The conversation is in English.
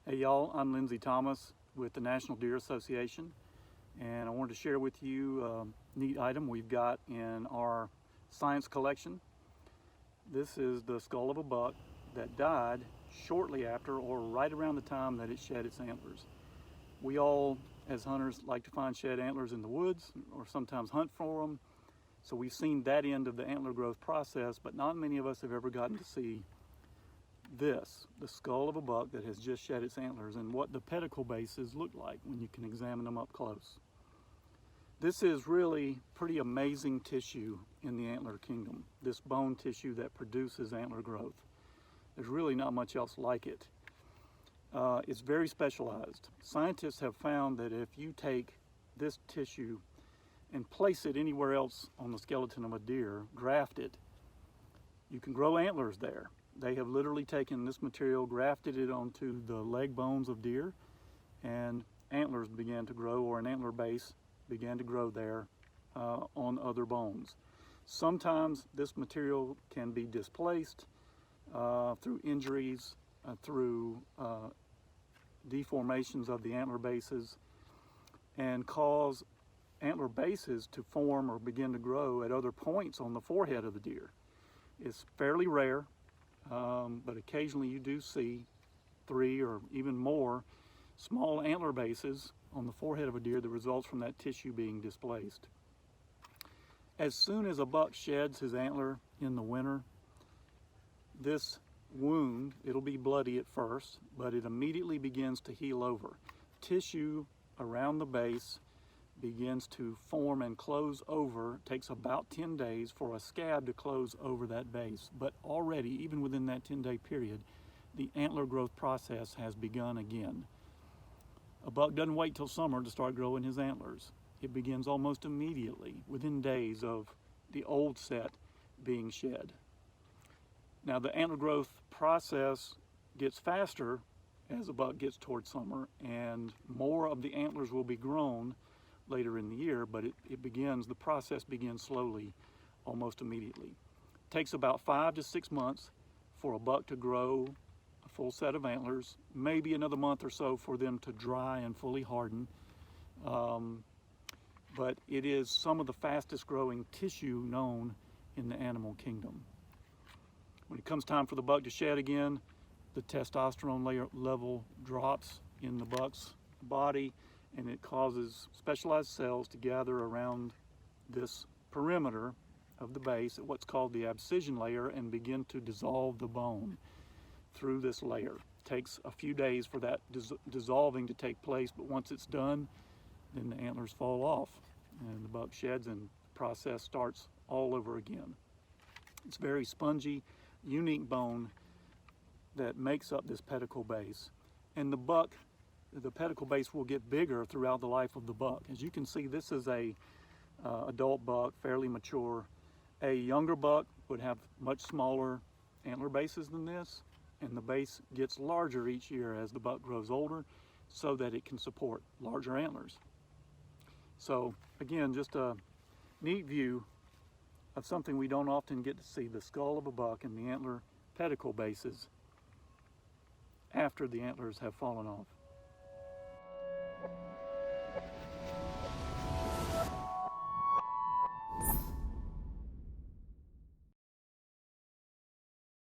Hey y'all, I'm Lindsay Thomas with the National Deer Association, and I wanted to share with you a neat item we've got in our science collection. This is the skull of a buck that died shortly after or right around the time that it shed its antlers. We all, as hunters, like to find shed antlers in the woods or sometimes hunt for them. So we've seen that end of the antler growth process, but not many of us have ever gotten to see this, the skull of a buck that has just shed its antlers, and what the pedicle bases look like when you can examine them up close. This is really pretty amazing tissue in the antler kingdom, this bone tissue that produces antler growth. There's really not much else like it. It's very specialized. Scientists have found that if you take this tissue and place it anywhere else on the skeleton of a deer, graft it, you can grow antlers there. They have literally taken this material, grafted it onto the leg bones of deer, and antlers began to grow, or an antler base began to grow there on other bones. Sometimes this material can be displaced through injuries, through deformations of the antler bases, and cause antler bases to form or begin to grow at other points on the forehead of the deer. It's fairly rare. But occasionally you do see 3 or even more small antler bases on the forehead of a deer that results from that tissue being displaced. As soon as a buck sheds his antler in the winter, this wound, it'll be bloody at first, but it immediately begins to heal over. Tissue around the base begins to form and close over. It takes about 10 days for a scab to close over that base, but already, even within that 10-day period, the antler growth process has begun again. A buck doesn't wait till summer to start growing his antlers. It begins almost immediately, within days of the old set being shed. Now, the antler growth process gets faster as a buck gets towards summer, and more of the antlers will be grown later in the year, but the process begins slowly, almost immediately. It takes about 5 to 6 months for a buck to grow a full set of antlers, maybe another month or so for them to dry and fully harden. But it is some of the fastest growing tissue known in the animal kingdom. When it comes time for the buck to shed again, the testosterone level drops in the buck's body, and it causes specialized cells to gather around this perimeter of the base at what's called the abscission layer and begin to dissolve the bone through this layer. It takes a few days for that dissolving to take place, but once it's done, then the antlers fall off and the buck sheds and the process starts all over again. It's very spongy, unique bone that makes up this pedicle base, and the pedicle base will get bigger throughout the life of the buck. As you can see, this is a adult buck, fairly mature. A younger buck would have much smaller antler bases than this, and the base gets larger each year as the buck grows older so that it can support larger antlers. So again, just a neat view of something we don't often get to see, the skull of a buck and the antler pedicle bases after the antlers have fallen off.